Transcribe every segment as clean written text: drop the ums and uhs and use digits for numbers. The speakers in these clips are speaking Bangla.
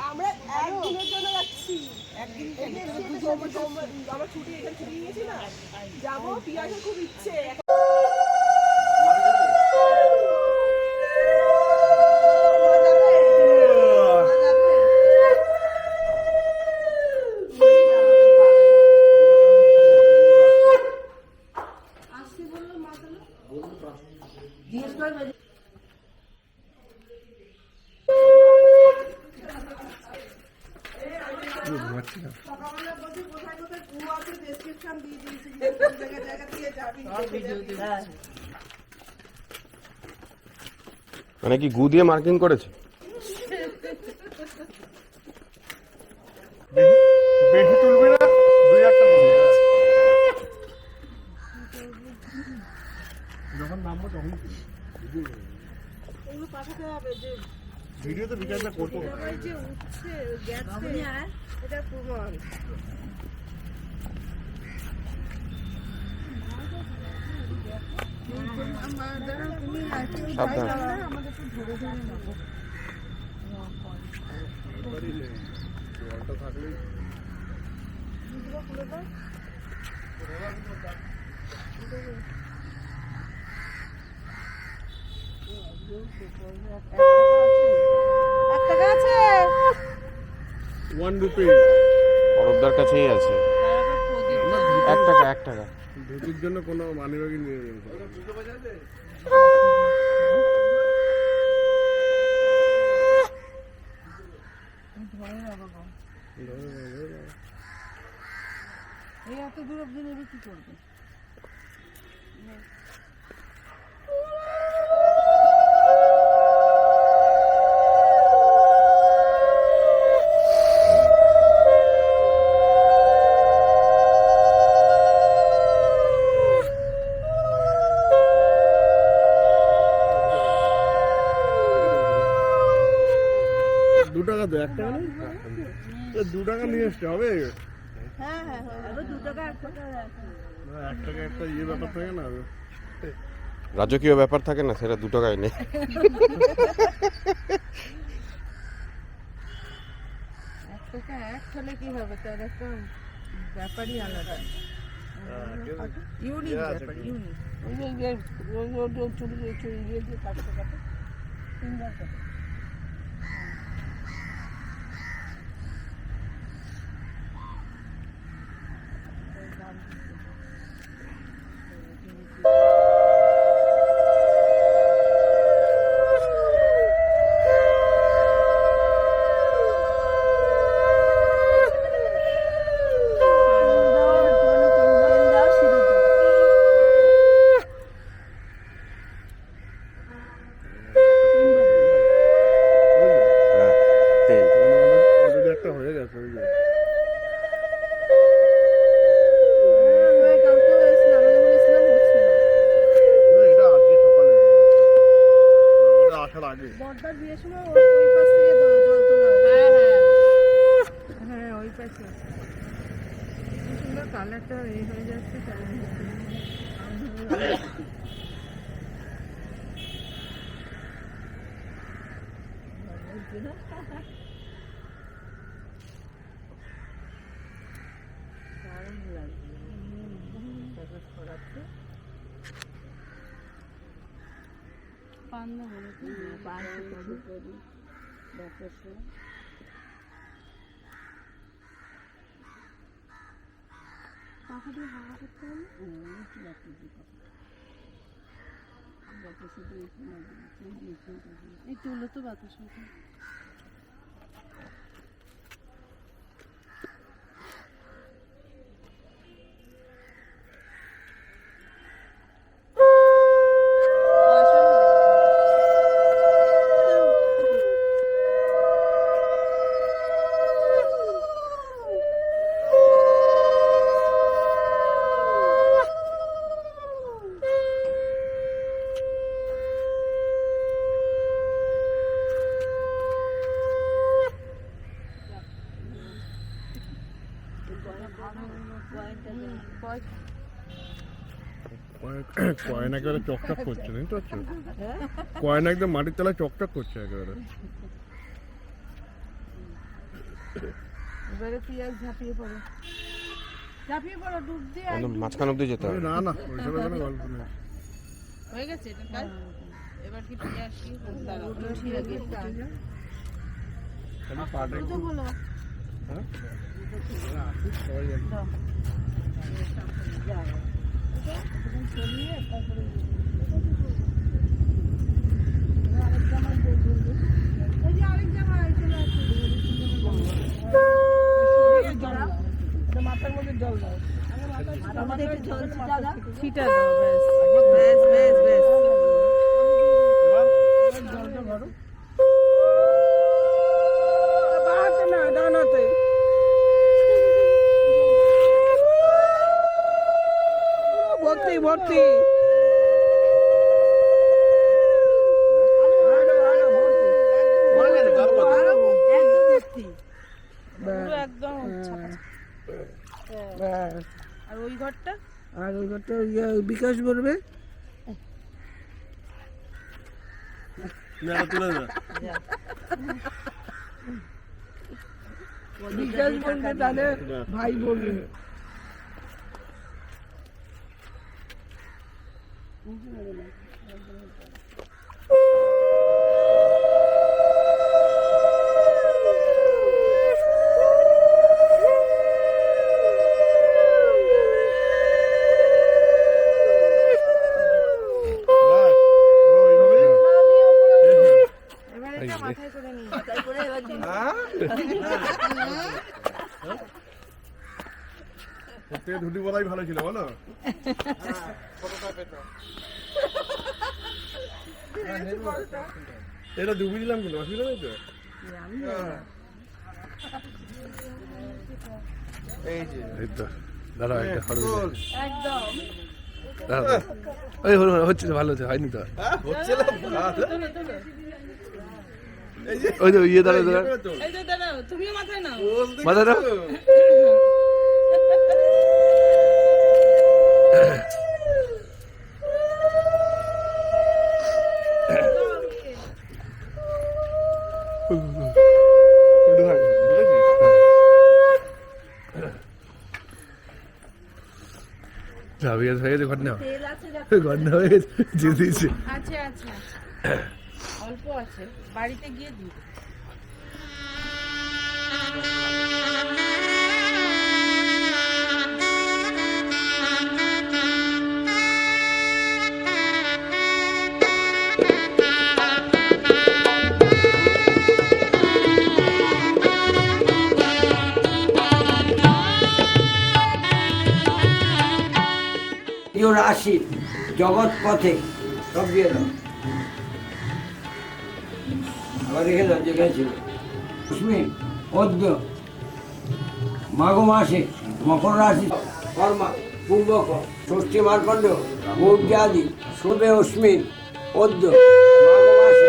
আমরা একদিনের জন্য যাচ্ছি, একদিন আমার ছুটি এখানে ছুটি নিয়েছি না, যাবো। পিয়াসের খুব ইচ্ছে। মানে কি গু দিয়ে মার্কিং করেছে? বেশি তুলবি না, দুই একটা যখন নামবো তখন পাঠাতে হবে যে ভিডিও তো বিচারটা করতে হবে। যে উঠছে গেছে এটা প্রমাণ। অরবদার কাছেই আছে। 1 টাকা 1 টাকা ধুতির জন্য কোনো মানিব্যাগই নিয়ে নেই। এই এত দূর অব্দি নেবে কি করবে? টাকা তো 1 টাকা নেই, 2 টাকা নিয়ে আসতে হবে। হ্যাঁ হ্যাঁ 2 টাকা 1 টাকা 1 টাকা একটা ইয়ে ব্যাপার থাকে না, রাজকীয় ব্যাপার থাকে না, সেটা 2 টাকায় নেই। 1 টাকা 1 হলে কি হবে, তার একটা ব্যাপারই আলাদা, ইউনিক ব্যাপার, ইউনিক। ওই যে চুরি দিয়ে কাটতে কাটে ফিঙ্গার কাটে। বড়দার বিয়ের সময় ওই পাশ থেকে জল তোলা। হ্যাঁ হ্যাঁ হ্যাঁ ওই পাশে সুন্দর কালারটা এই হয়ে যাচ্ছে। একটু হলো তো বাতাস কয়েন একেবারে চকচক করছে, বুঝতে পারছো? কয়েন একদম মাটির তলায় চকচক করছে একেবারে। এবারে পিঁয়াজ ঝাঁপিয়ে পড়ো, ডুব দিয়ে মাঝখান অব্দি যেতে হবে। না না, ওইসব কোনো গল্প নেই। হয়ে গেছে এটা কাজ। এবার কি পিঁয়াজ কি খালি পাটা একটু বলো হ্যাঁ আসুক সবাই একদম। মাথার মধ্যে জল দাও, ছিটা দাও, ব্যাস ব্যাস ব্যাস। জলটা ভরো বাহাতে না ডানাতে। ভর্তি ভর্তি একদম। আর ওই ঘরটা বিকাশ করবে। তুলে না বিকাশ বলবে তাহলে ভাই বলবে। প্রত্যেকে ধুতি বলাই ভালো ছিল বলো। এটা ডুবি দিলাম কিন্তু অসুবিধা নেই তো। এই তো দাঁড়া একটা হচ্ছে ভালো হচ্ছে, হয়নি তো ওই যে ইয়ে দাঁড়া দাঁড়া তুমিও মাথায় নাও। মাথা দাও। আচ্ছা আচ্ছা অল্প আছে, বাড়িতে গিয়ে দিই। রাশি জগৎ পথে সব দিয়ে দাও। আবার রেখে দাও যেখানে ছিল। অদ্য মাঘ মাসে মকর রাশি কর্মা পূর্বক ষষ্ঠী মার্কণ্ড মৌর্যাদি শুভে অস্মিন অদ্য মাঘ মাসে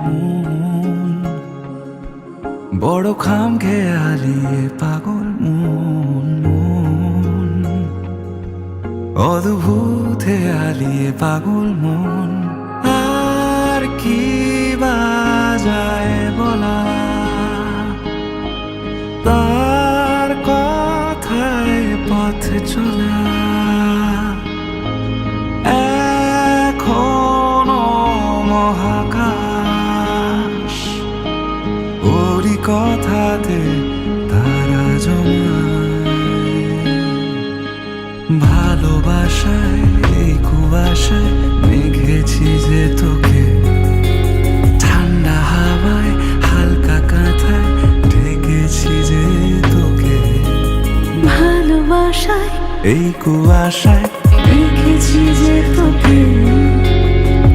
মন, বড় খাম খেয়ালি পাগল মন, অদ্ভুত হেয়ালি পাগল মন। আর কি বাজায় বলা, তার কথায় পথ চলা, এখনো মহাকাশ ওরই কথাতে তারা জমায়। ভালোবাসায় এই কুয়াশায় মেঘেছি যে তোকে, ঠান্ডা হাওয়ায় হালকা কাঁথায় ঢেকেছি যে তোকে। ভালোবাসায় এই কুয়াশায় রেখেছি যে তোকে,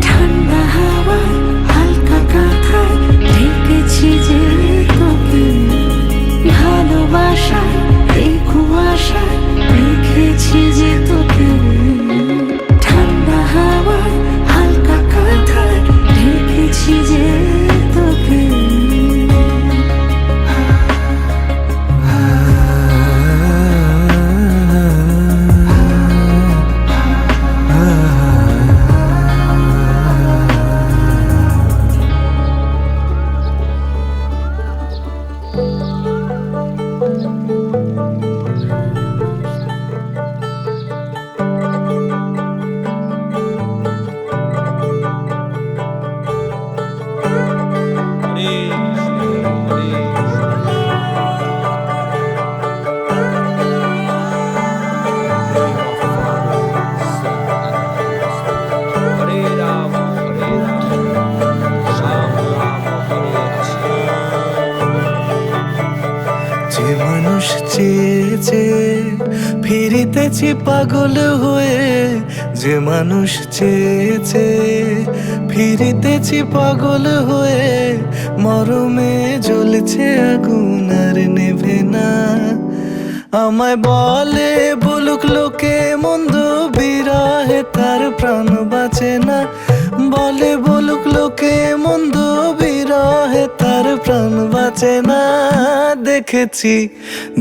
ঠান্ডা হাওয়ায় হালকা কাঁথায় ঢেকেছি যে তোকে। ভালোবাসায় এই কুয়াশায় রেখেছি যে তোকে, ঠান্ডা হাওয়ায় হালকা কাঁথায় ঢেকেছি যে তোকে। যে মানুষ চেয়েছে ফিরিতেছি পাগল হয়ে, যে মানুষ চেয়েছে ফিরিতেছি পাগল হয়ে। মরমে জ্বলছে আগুন আর নেভে না, আমায় বলে বলুক লোকে মন্দ, বিরহে তার প্রাণ বাঁচে না। বলে বলুক লোকে মন্দ, বিরহে তার প্রাণ বাঁচে না। দেখেছি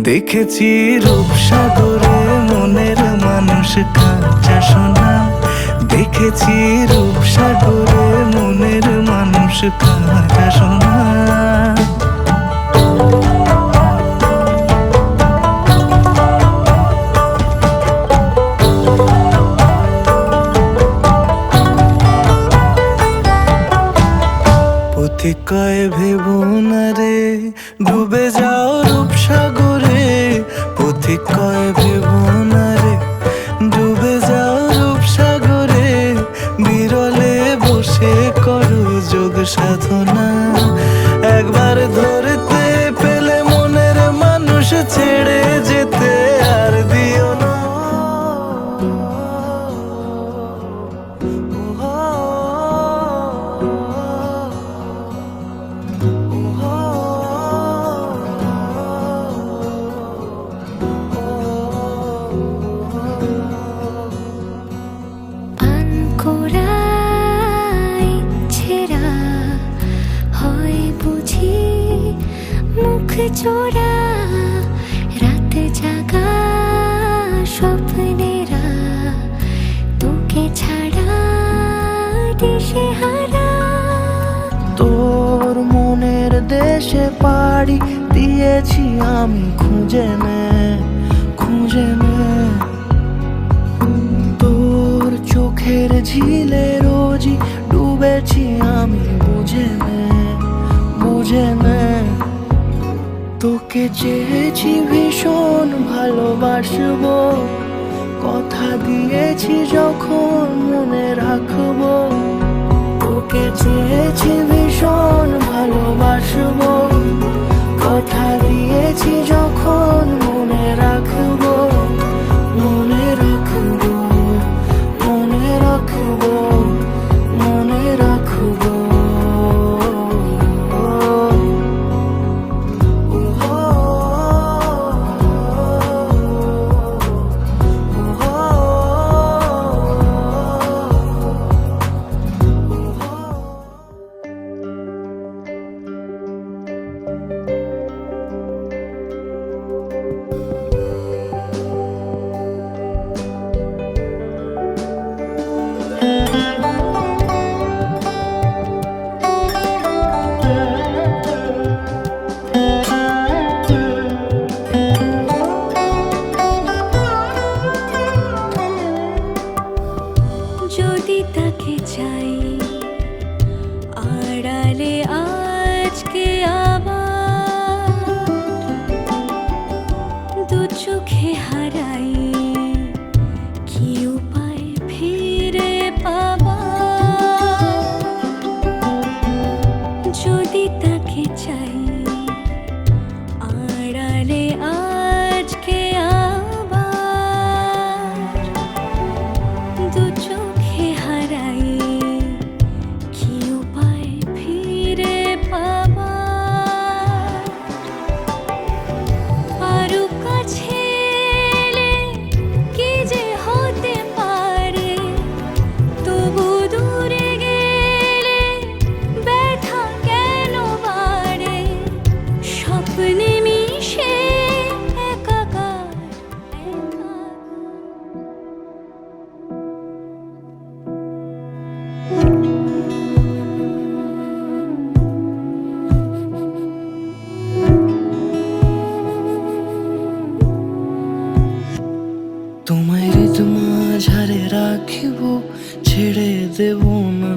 দেখেছি রূপসাগরে মনের মানুষ কাঁচা সোনা, দেখেছি রূপসাগরে মনের মানুষ কাঁচা সোনা। পথিক কয় ভেবো না রে ডুবে যাও রূপসাগরে, পথিক কয় ভেবো না রে ডুবে যাও রূপসাগরে। বিরলে বসে করো যোগ সাধনা, একবার ধরতে পেলে মনের মানুষ ছেড়ে যেতে আর দিও না। আনকোড়াই ছেঁড়া হয় বুঝি মুখ চোরা, রাত জাগা স্বপ্নেরা তোকে ছাড়া দিশেহারা। তোর মনের দেশে পাড়ি দিয়েছি আমি খুঁজে নে, খুঁজে নে। তোর চোখের ঝিলে রোজই ডুবেছি আমি বুঝে নে, বুঝে নে। তোকে চেয়েছি ভীষণ ভালোবাসবো, কথা দিয়েছি যখন মনে রাখবো। তোকে চেয়েছি ভীষণ ভালোবাসবো, কথা দিয়েছি যখন মনে রাখবো, মনে রাখবো, মনে রাখবো, মনে রাখবো। আজকে আবার দু চোখে হারাই কি উপায় ফিরে পাবার যদি তাকে চাই আড়ালে আজকে আবার দু চোখে হারাই কি উপায় ফিরে পাবার আরো কাছে এলে কি যে হতে পারে তবু দূরে গেলে ব্যথা কেন বাড়ে স্বপ্নে মিশে একাকার একাকার তোমায় মাঝারে রাখিব ছেড়ে দেব না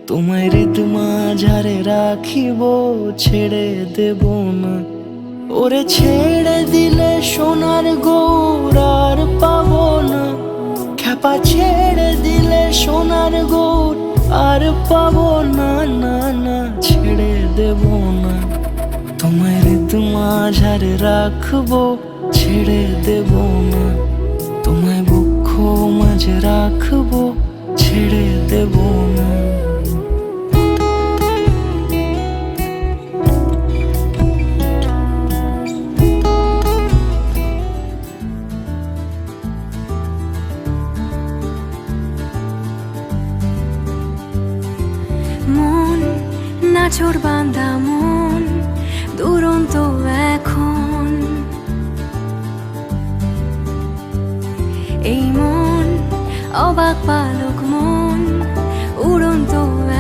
তোমায় মাঝারে রাখিব ছেড়ে দেব না ওরে ছেড়ে দিলে সোনার গৌর আর পাবো না খ্যাপা ছেড়ে দিলে সোনার গৌর আর পাবো না না না ছেড়ে দেব না তোমায় মাঝারে রাখবো ছেড়ে দেব না তোমায় বক্ষ মাঝে রাখবো ছেড়ে দেব না মন নাচর বান্দা মন দুরন্ত এখন এই মন অবাক পালক মন উড়ন্ত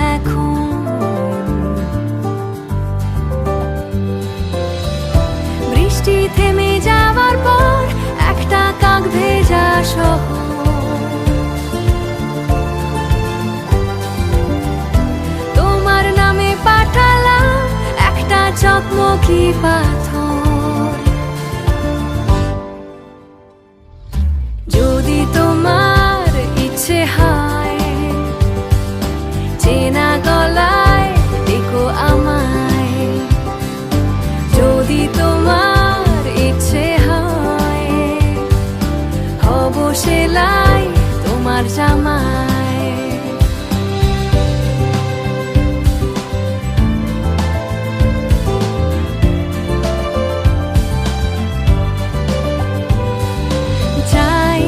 এখন বৃষ্টি থেমে যাওয়ার পর একটা কাক ভেজা শহর তোমার নামে পাঠালাম একটা চকমকি পাথর যদি তোমার ইচ্ছে হয় চেনা গলায় দেখো আমায় যদি তোমার ইচ্ছে হয় হব সেলাই তোমার জামায় যাই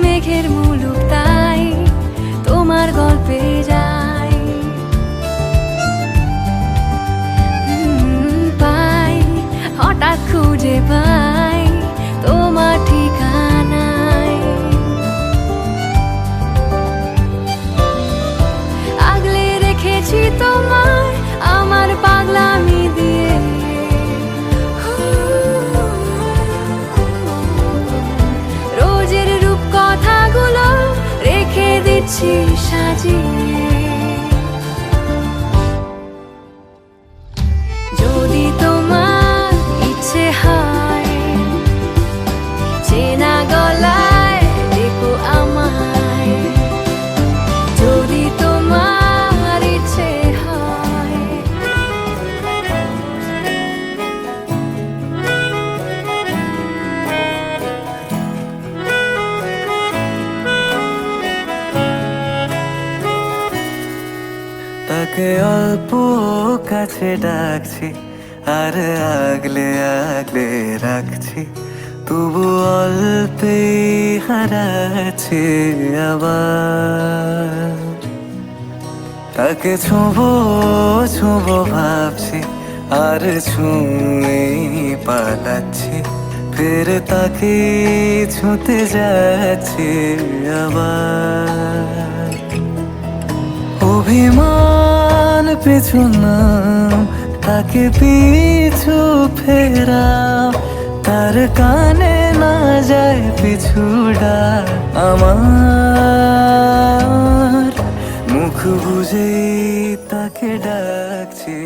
মেঘের মুলুক তাই তোমার গল্পে যাই পাই হঠাৎ খুঁজে পাই তোমার ঠিকানায় আগলে রেখেছি তোমার আমার পাগলামি দিয়ে রোজের রূপ কথাগুলো রেখে দিচ্ছি সাজিয়ে যদি তোমার ইচ্ছে হয় চেনা গলায় দেখো আমায় যদি তোমার ইচ্ছে হয় তাকে অল্প কাছে ডাকছি আর আগলে আগলে রাখছি তবু অল্পে হারাচ্ছে আবার তাকে ছোঁবো ছোঁবো ভাবছি আর ছুঁয়ে পালাচ্ছি ফের তাকে ছুঁতে যাচ্ছে আবার অভিমান পিছু নাম তাকে পিছু ফেরাও তার কানে না যায় পিছুডা আমার মুখ বুঝেই তাকে ডাকছে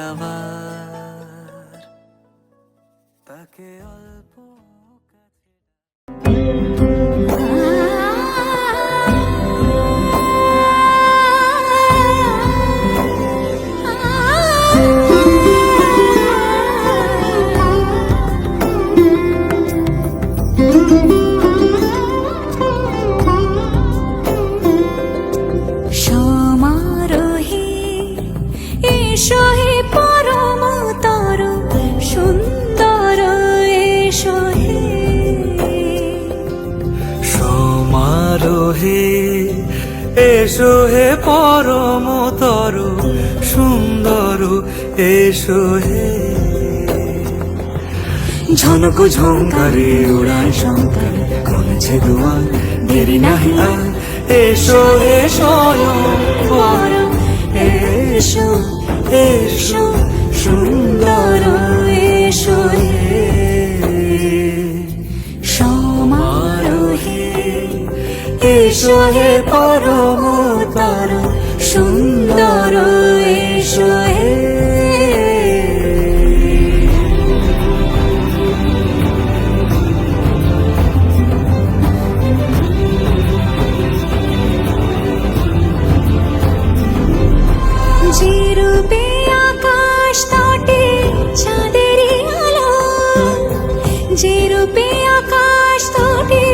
আবার, তাকে অল্প সমারোহে এসো হে পরমতর সুন্দর এসো হে, সমারোহে এসো হে পরমতর সুন্দর এসো হে, ঝনক ঝঙ্কারে উড়ায় শঙ্কার করেছে দুয়ার, দেরি নাহি আর এসো হে স্বয়ংবর, এসো এসো সুন্দর এসো হে, সমারোহে এসো হে পরমতর সুন্দর এসো হে। যে রূপে আকাশ তটে চাঁদেরই আলো, যে রূপে আকাশ তটে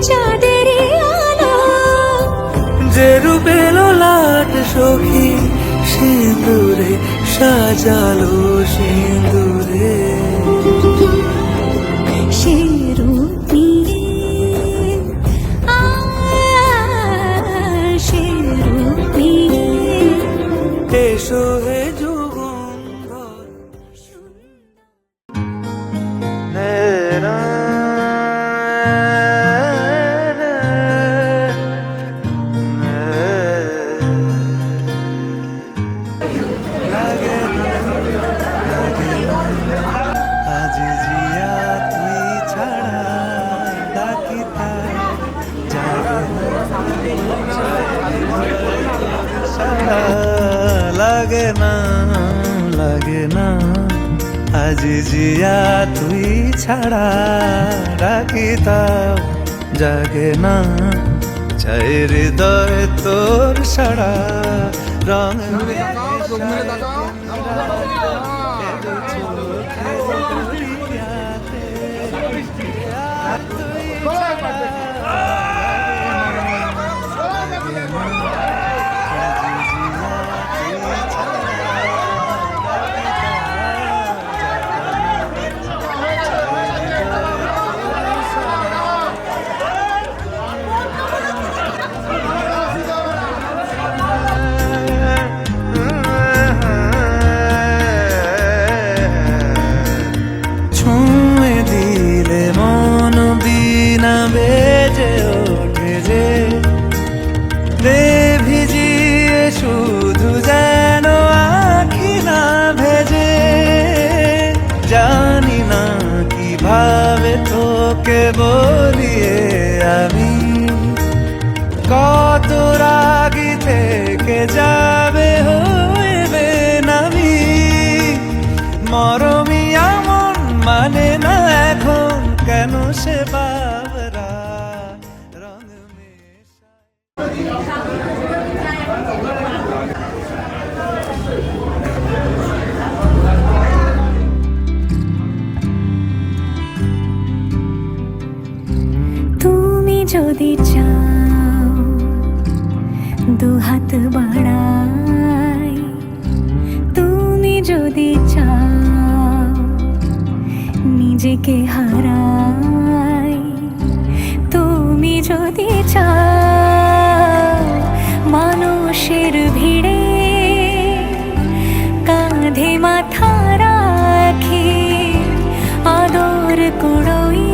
চাঁদেরই আলো, যে রূপে লোলাট সখী সিঁদুরে সাজালো সিঁদুরে, সে রূপ নিয়ে সে রূপ নিয়ে এসো হে যুগন্ধর। আজ জিয়া তুই ছাড়া ডাকিতা ছাড়া লাগে না লাগে না, আজ জিয়া তুই ছাড়া ডাকিতা জাগে না, চাই হৃদয় তোর সারা রং ছুঁয়ে দিলে মন বিনা বেজে ওঠে যে, রে ভিজিয়ে শুধু যেন আখি না ভেজে, জানি না কিভাবে তোকে বলিয়ে আমি, কত রাগি থেকে যাবে হইবে নামি, মরমি আমন মানে না এখন কেন সে বাবরা রং মেশায়। তুমি যদি চাও দুহাত বাড়াই, তুমি যদি চাও নিজেকে হারাই, তুমি যদি চাও মানুষের ভিড়ে কাঁধে মাথা রাখি আদর কুড়োই,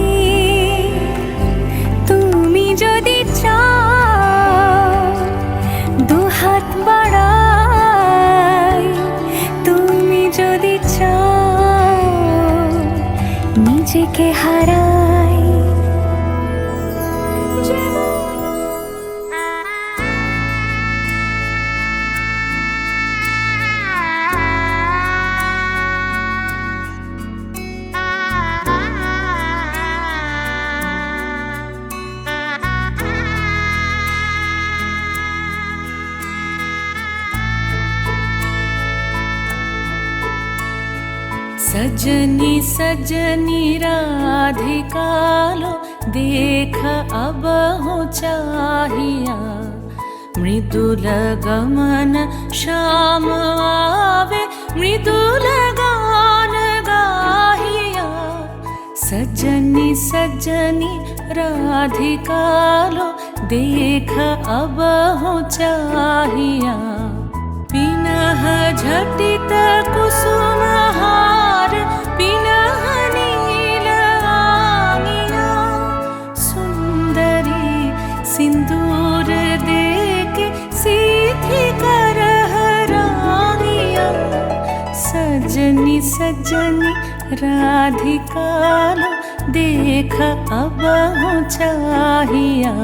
তুমি যদি চাও দুহাত বাড়াই, তুমি যদি চাও নিজেকে হারাই। सजनी सजनी राधिका लो देख अब हो चाहिया मृदुल गमन श्याम आवे मृदुल गान गाहिया सजनी सजनी राधिका लो देख अब हो चाहिया पिनह झटित कुसुम हार पिनह नील आंगिया सुंदरी सिंदूर देके सीधी करह रानिया सजनी सजनी राधिका लो देख अब हो चाहिया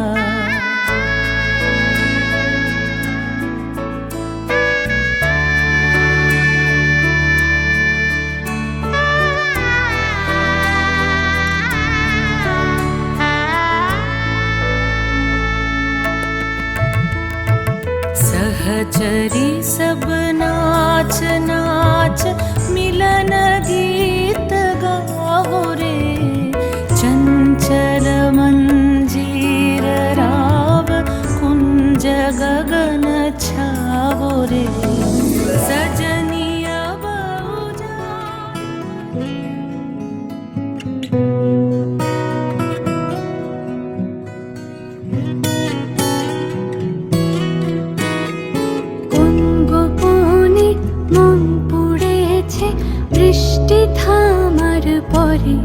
सहचरी सब नाच नाच मिलन गीत गाओ रे चंचल मंजीर राव कुंज गगन छाओ रे सजनी अब বৃষ্টি থামার পরে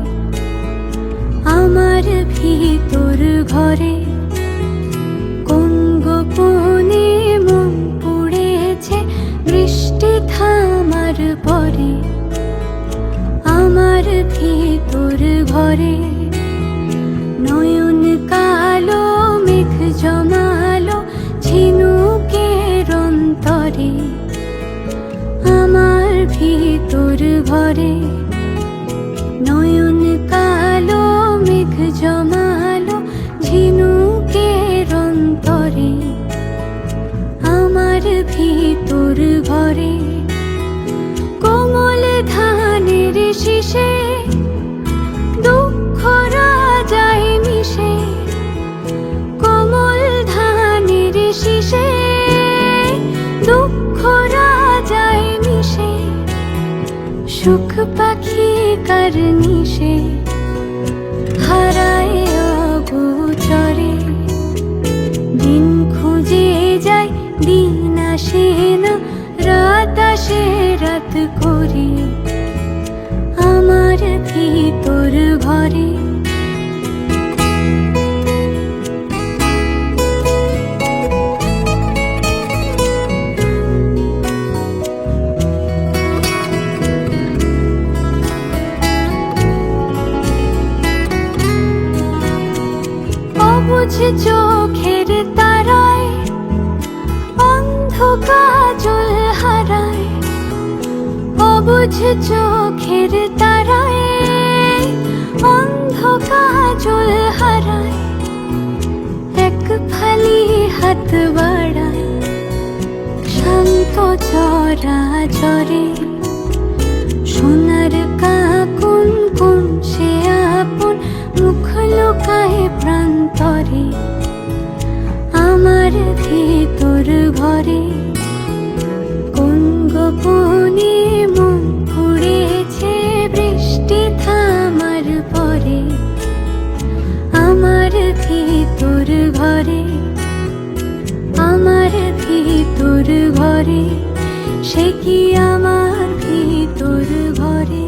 আমার ভিতর ঘরে কোন গোপনে মন পড়েছে বৃষ্টি থামার পরে আমার ভিতর ঘরে নয়ন কালো মেঘ জমালো ঝিনুকের অন্তরে আমার ভিতর ঘরে নয়ন কালো মেঘ জমালো ঝিনুকের অন্তরে আমার ভিতর ঘরে কোমল ধানের শীষে দুঃখ রাজায় মিশে কোমল ধানের শীষে দুঃখ রাজায় মিশে সুখ পাখি কারনিশে হারায় অগোচরে দিন খুঁজে যায় দিন আসে না রাত আসে রাত করে আমার ভিতর ঘরে অবুঝ চোখের তারায় অন্ধ কাজল হারায় অবুঝ চোখের তারায় অন্ধ কাজল হারায় এক ফালি হাত বাড়ায় শান্ত চরাচরে সোনার কাকুন কোন সে আপন মুখ লোকায় প্রান্তরে আমার ভিতর ঘরে কোন গোপনে মন পড়েছে বৃষ্টি থামার পরে আমার ভিতর ঘরে আমার ভিতর ঘরে সে কি আমার ভিতর ঘরে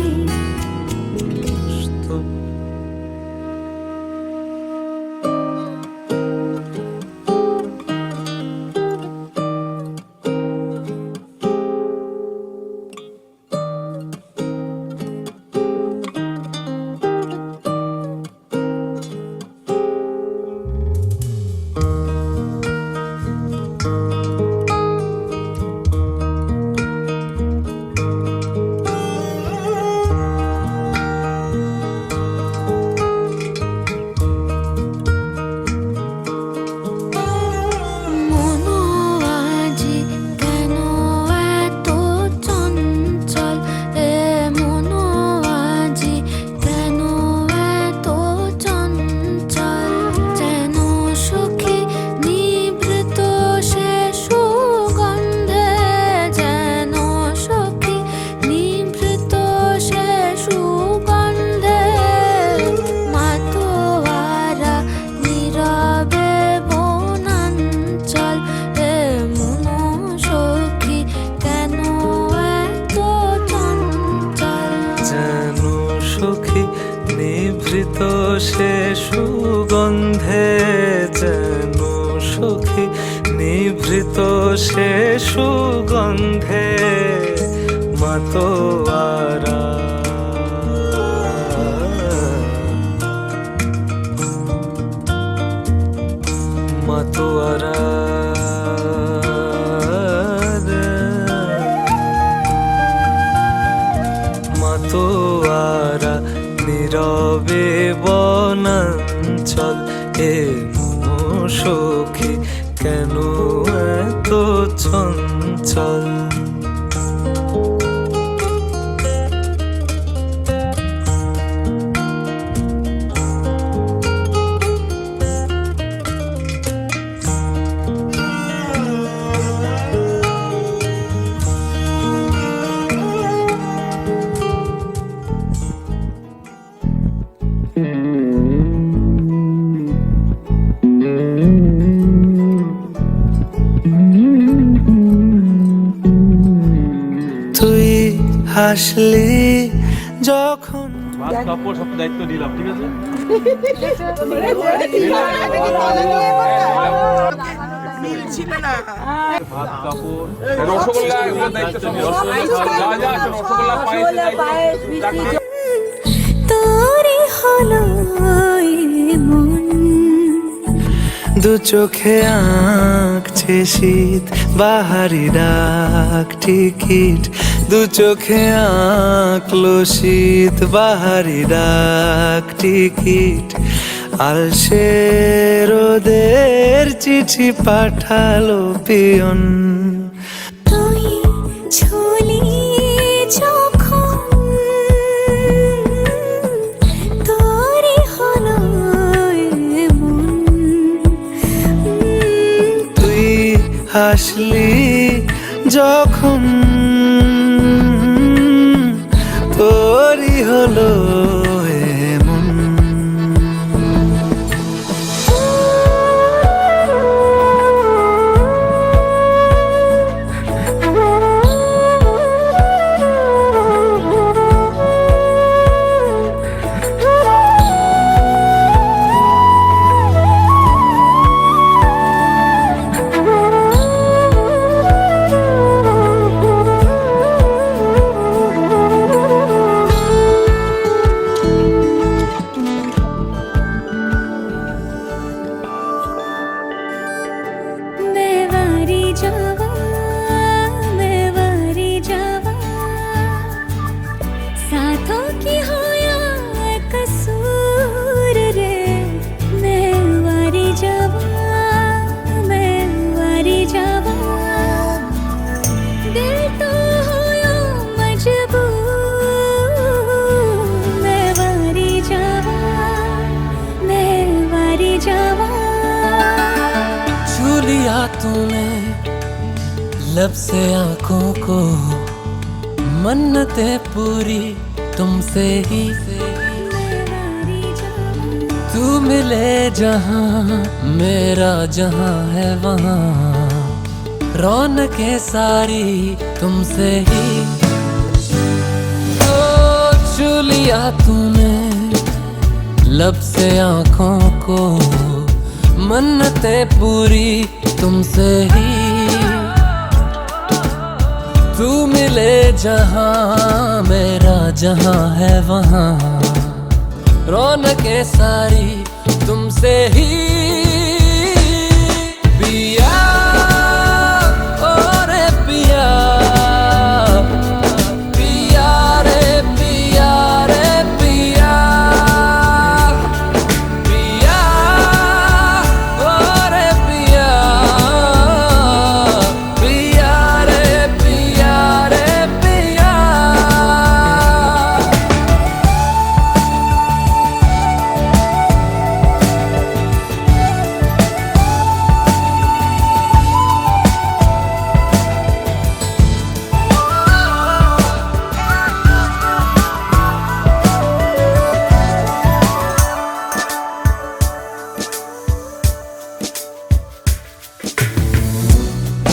সে সুগন্ধে যেন সখী নিভৃত সে সুগন্ধে মাতোয়ারা মাতোয়ারা মাতোয়ারা নীরবে বনাঞ্চল এ মনসখী কেন এত চঞ্চল তুই হাসলি যখন ভাত কাপড় সব দায়িত্ব দিলাম, ঠিক আছে? ছিল না ভাত কাপড় রসগোল্লা এগুলোর দায়িত্ব তুমি, রসগোল্লা যা যা রসগোল্লা পায়েস তোরে হলো মন দু চোখে আঁকছে শীত বাহারি ডাক টিকিট দু চোখে আঁকলো শীত বাহারি ডাক টিকিট আলসে রোদের চিঠি পাঠালো পিয়ন তুই ছুলি যখন তোরে হলো মন তুই হাসলি যখন তোরই হলো এমন मैं वारी जावा साथों की होया कसूर रे मैं वारी जावा दिल तो होया मजबूर मैं वारी जावा छू लिया तूने लब से आंखों को मन्नतें पूरी तुमसे ही तू मिले जहां मेरा जहां है वहां रौनकें सारी तुमसे ही ओ छू लिया तूने लब से आंखों को मन्नतें पूरी तुमसे ही तू मिले जहां मेरा जहां है वहां रौनकें सारी तुमसे ही पिया ओ रे पिया पिया रे पिया रे पिया पिया ओ रे पिया पिया रे पिया रे पिया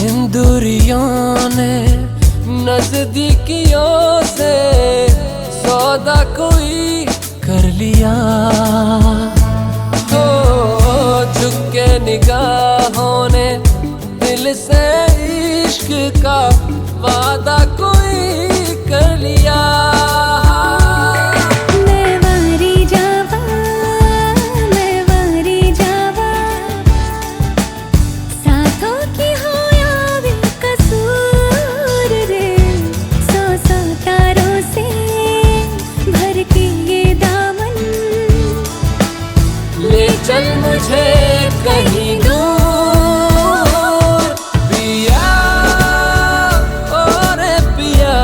इन दूरियों ने नजदीकियों से सौदा कोई कर लिया निगाहों ने दिल से इश्क का वादा कोई कर लिया। मैं वारी जावा साथों की हो या बेकसूर रे, सौ सौ तारों से भर के ये दामन ले चल मुझे कहीं दूर पिया, ओ रे पिया,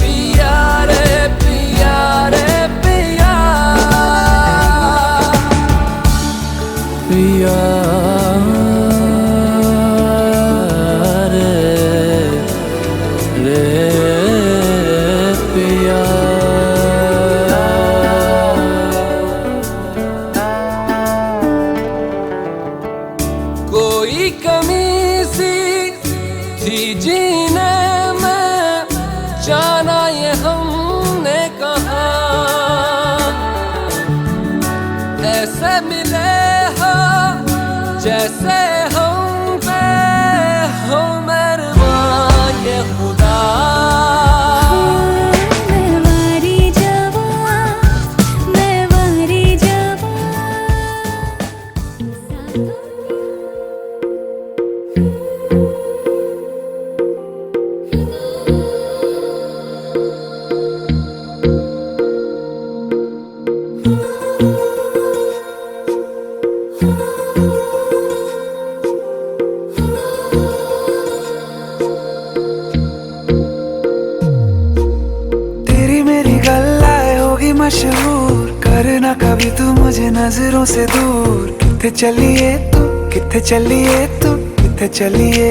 पिया रे पिया रे पिया, पिया रे पिया। कोई कमी सी थी जीने में, जाना ये हमने कहा, ऐसे मिले हो जैसे हम पे हो मेहरबान ये खुदा। मैं वारी जावा तेरी मेरी गल्लाए होगी मशहूर, करना कभी तू मुझे नजरों से दूर। किथे चलिए तू, किथे चलिए तू, किथे चलिए,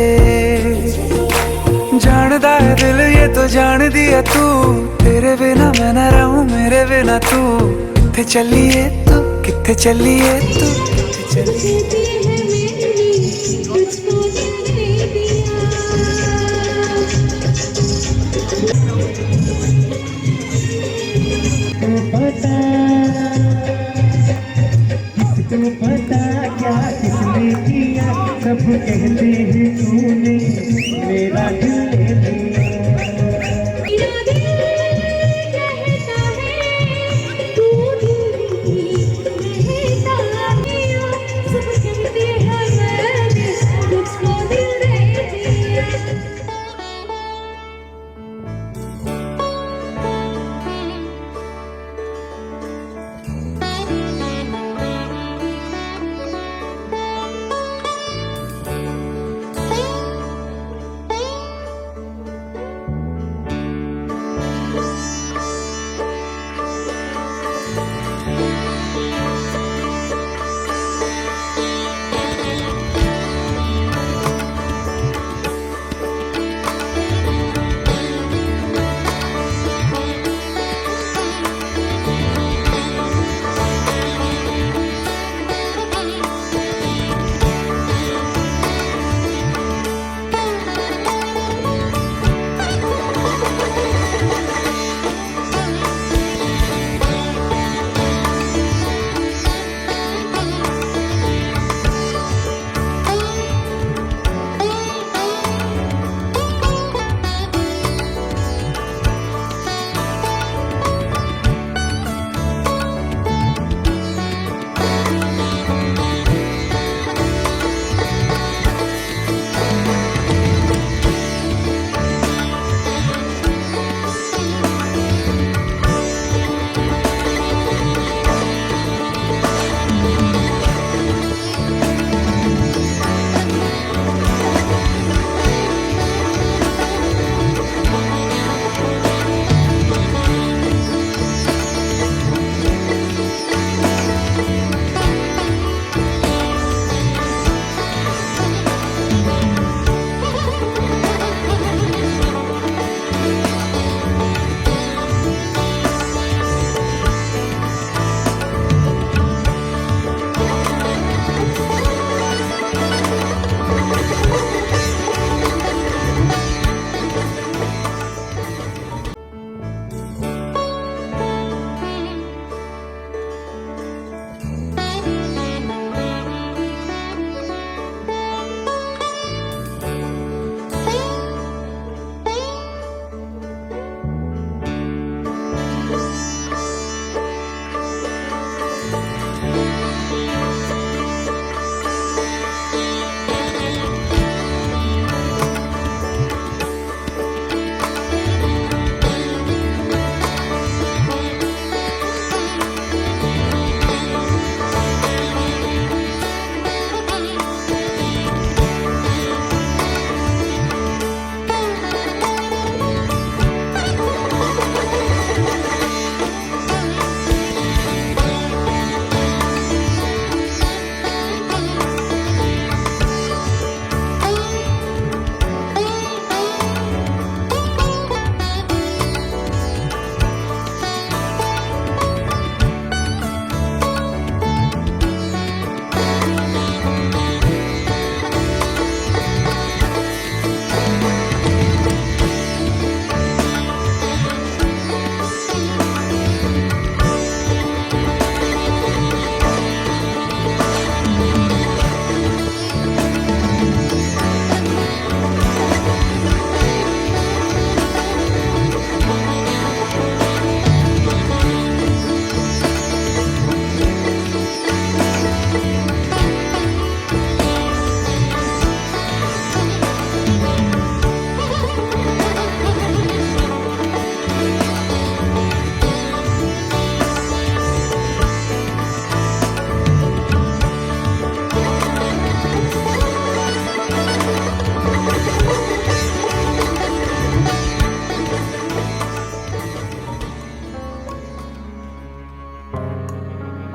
जानदा है दिल ये तो जान दिया तू, तेरे बिना मैं न रहूं मेरे बिना तू। किथे चलिए तू, किथे चलिए तू, किथे चलिए। मेरा दिल कहता है तू भी रहता है, सब कहते हैं मैंने तुझको दिल दे दिया।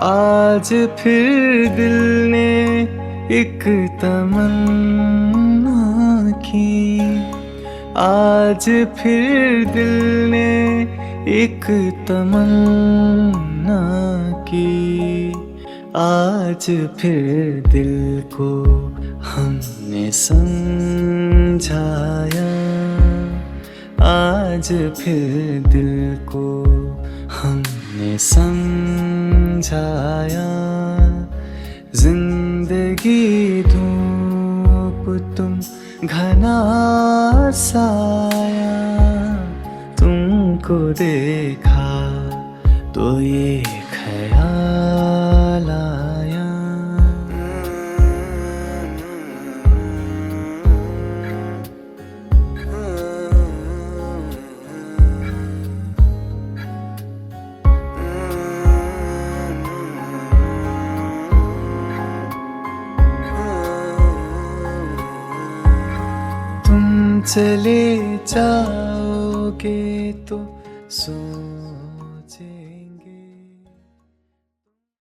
आज फिर दिल ने एक तमन्ना की, आज फिर दिल ने एक तमन्ना की, आज फिर दिल को हमने समझाया, आज फिर दिल को हमने समझाया। जिंदगी धूप तुम घना साया, तुमको देखा तो ये ख्याल आया। तुम चले जाओगे तो सोचे